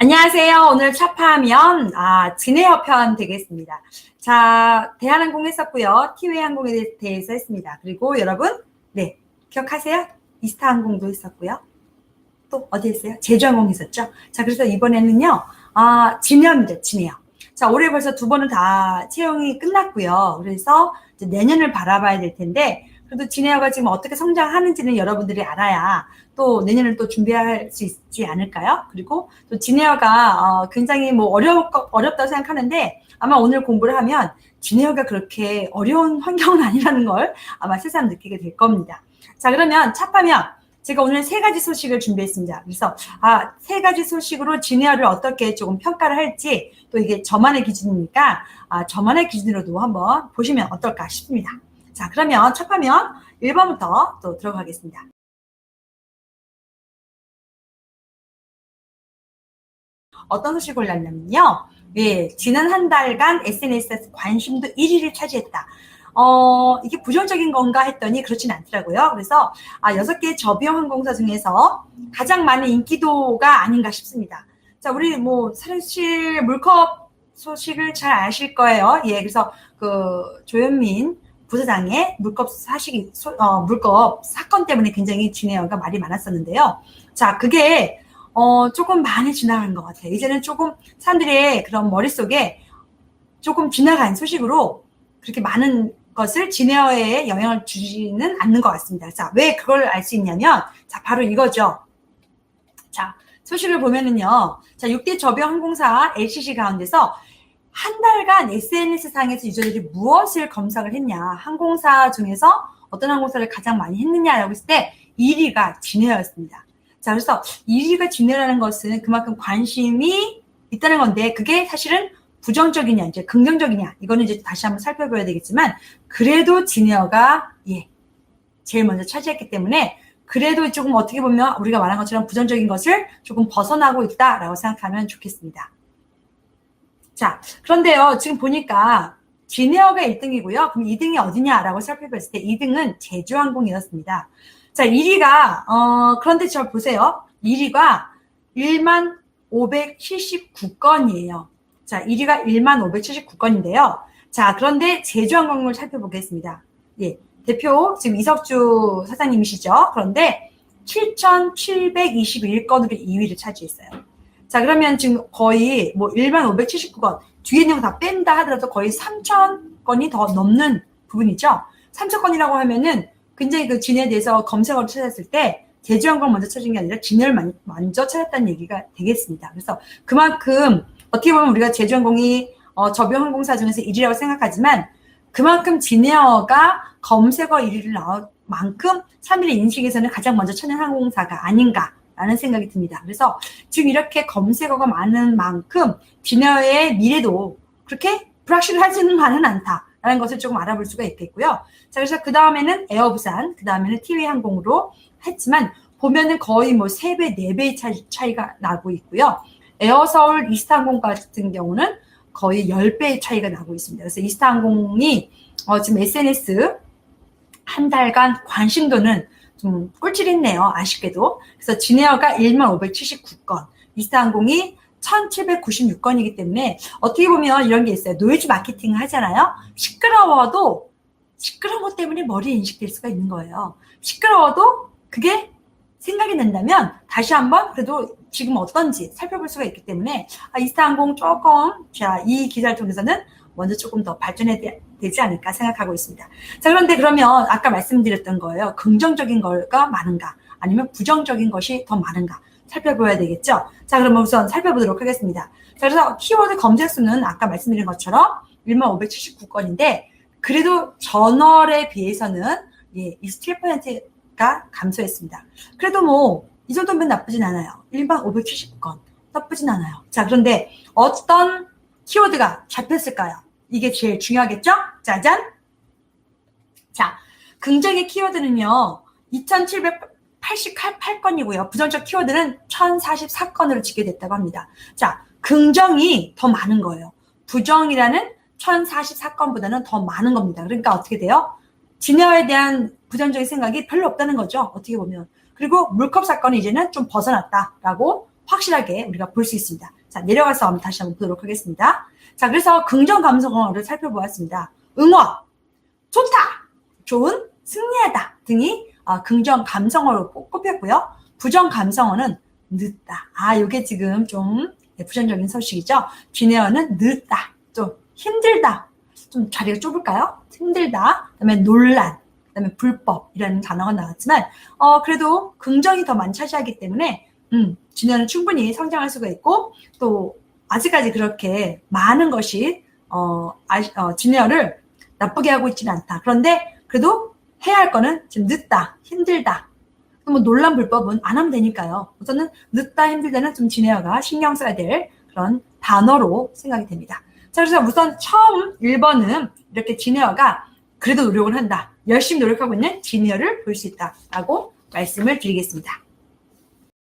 안녕하세요. 오늘 차파하면 진에어 편 되겠습니다. 자, 대한항공 했었고요. 티웨이항공에 대해서 했습니다. 그리고 여러분, 네, 기억하세요? 이스타항공도 했었고요. 또 어디 했어요? 제주항공 했었죠? 자, 그래서 이번에는요, 진에어입니다. 진에어. 자, 올해 벌써 두 번은 다 채용이 끝났고요. 그래서 이제 내년을 바라봐야 될 텐데, 그래도 진에어가 지금 어떻게 성장하는지는 여러분들이 알아야 또 내년을 또 준비할 수 있지 않을까요? 그리고 또 진에어가 굉장히 뭐 어렵다고 생각하는데 아마 오늘 공부를 하면 진에어가 그렇게 어려운 환경은 아니라는 걸 아마 새삼 느끼게 될 겁니다. 자, 그러면 차파면 제가 오늘 세 가지 소식을 준비했습니다. 그래서 세 가지 소식으로 진에어를 어떻게 조금 평가를 할지 또 이게 저만의 기준이니까 저만의 기준으로도 한번 보시면 어떨까 싶습니다. 자, 그러면 첫 화면 1번부터 또 들어가겠습니다. 어떤 소식을 올렸냐면요. 예, 지난 한 달간 SNS에서 관심도 1위를 차지했다. 이게 부정적인 건가 했더니 그렇진 않더라고요. 그래서 6개 저비용 항공사 중에서 가장 많은 인기도가 아닌가 싶습니다. 자, 우리 뭐 사실 물컵 소식을 잘 아실 거예요. 예, 그래서 그 조현민 부사장의 물컵 사건 때문에 굉장히 진에어가 말이 많았었는데요. 자, 그게 조금 많이 지나간 것 같아요. 이제는 조금 사람들의 그런 머릿속에 조금 지나간 소식으로 그렇게 많은 것을 진에어에 영향을 주지는 않는 것 같습니다. 자, 왜 그걸 알 수 있냐면, 자, 바로 이거죠. 자, 소식을 보면은요. 자, 6대 저비용 항공사 LCC 가운데서 한 달간 SNS상에서 유저들이 무엇을 검색을 했냐, 항공사 중에서 어떤 항공사를 가장 많이 했느냐라고 했을 때 1위가 진에어였습니다. 자, 그래서 1위가 진에어라는 것은 그만큼 관심이 있다는 건데 그게 사실은 부정적이냐, 이제 긍정적이냐, 이거는 이제 다시 한번 살펴봐야 되겠지만 그래도 진에어가 제일 먼저 차지했기 때문에 그래도 조금 어떻게 보면 우리가 말한 것처럼 부정적인 것을 조금 벗어나고 있다라고 생각하면 좋겠습니다. 자, 그런데요, 지금 보니까 진에어가 1등이고요. 그럼 2등이 어디냐라고 살펴봤을 때 2등은 제주항공이었습니다. 자, 1위가 그런데 저 보세요. 1위가 1579건이에요. 자, 1위가 1579건인데요. 자, 그런데 제주항공을 살펴보겠습니다. 예, 대표 지금 이석주 사장님이시죠. 그런데 7721건으로 2위를 차지했어요. 자, 그러면 지금 거의 뭐 1579건, 뒤에 있는 거 다 뺀다 하더라도 거의 3,000건이 더 넘는 부분이죠. 3,000건이라고 하면은 굉장히 그 진에 대해서 검색어를 찾았을 때 제주항공을 먼저 찾은 게 아니라 진에어를 먼저 찾았다는 얘기가 되겠습니다. 그래서 그만큼 어떻게 보면 우리가 제주항공이 저비용 항공사 중에서 1위라고 생각하지만 그만큼 진에어가 검색어 1위를 나올 만큼 사람들의 인식에서는 가장 먼저 찾는 항공사가 아닌가 라는 생각이 듭니다. 그래서 지금 이렇게 검색어가 많은 만큼 진에어의 미래도 그렇게 불확실하지는 않다라는 것을 조금 알아볼 수가 있겠고요. 자, 그래서 그 다음에는 에어부산, 그 다음에는 티웨이 항공으로 했지만 보면은 거의 뭐 3배, 4배의 차이가 나고 있고요. 에어서울 이스타항공 같은 경우는 거의 10배의 차이가 나고 있습니다. 그래서 이스타항공이 지금 SNS 한 달간 관심도는 좀 꿀찔했네요. 아쉽게도. 그래서 진에어가 1579건, 이스타항공이 1796건이기 때문에 어떻게 보면 이런 게 있어요. 노이즈 마케팅을 하잖아요. 시끄러워도 시끄러운 것 때문에 머리에 인식될 수가 있는 거예요. 시끄러워도 그게 생각이 난다면 다시 한번 그래도 지금 어떤지 살펴볼 수가 있기 때문에 이스타항공 조금 이 기사를 통해서는 먼저 조금 더 발전해야 되지 않을까 생각하고 있습니다. 자, 그런데 그러면 아까 말씀드렸던 거예요. 긍정적인 거가 많은가 아니면 부정적인 것이 더 많은가 살펴봐야 되겠죠. 자, 그럼 우선 살펴보도록 하겠습니다. 자, 그래서 키워드 검색 수는 아까 말씀드린 것처럼 1579건인데 그래도 전월에 비해서는 27%가 감소했습니다. 그래도 뭐 이 정도면 나쁘진 않아요. 1579건 나쁘진 않아요. 자, 그런데 어떤 키워드가 잡혔을까요? 이게 제일 중요하겠죠? 짜잔! 자, 긍정의 키워드는요, 2788건이고요. 부정적 키워드는 1044건으로 집계됐다고 합니다. 자, 긍정이 더 많은 거예요. 부정이라는 1044건보다는 더 많은 겁니다. 그러니까 어떻게 돼요? 진에어에 대한 부정적인 생각이 별로 없다는 거죠. 어떻게 보면. 그리고 물컵 사건이 이제는 좀 벗어났다라고 확실하게 우리가 볼 수 있습니다. 자, 내려가서 다시 한번 보도록 하겠습니다. 자, 그래서 긍정 감성어를 살펴보았습니다. 응원, 좋다, 좋은, 승리하다 등이 긍정 감성어로 꼽혔고요. 부정 감성어는 늦다. 요게 지금 좀 부정적인 소식이죠. 쥐네어는 늦다, 좀 힘들다, 좀 자리가 좁을까요? 힘들다, 그다음에 논란, 그다음에 불법 이라는 단어가 나왔지만 그래도 긍정이 더 많이 차지하기 때문에 쥐네어는 충분히 성장할 수가 있고 또 아직까지 그렇게 많은 것이 쥐네어를 나쁘게 하고 있지는 않다. 그런데 그래도 해야 할 거는 지금 늦다, 힘들다. 뭐 논란 불법은 안 하면 되니까요. 우선은 늦다, 힘들다는 좀 쥐네어가 신경 써야 될 그런 단어로 생각이 됩니다. 자, 그래서 우선 처음 1번은 이렇게 쥐네어가 그래도 노력을 한다. 열심히 노력하고 있는 쥐네어를 볼 수 있다라고 말씀을 드리겠습니다.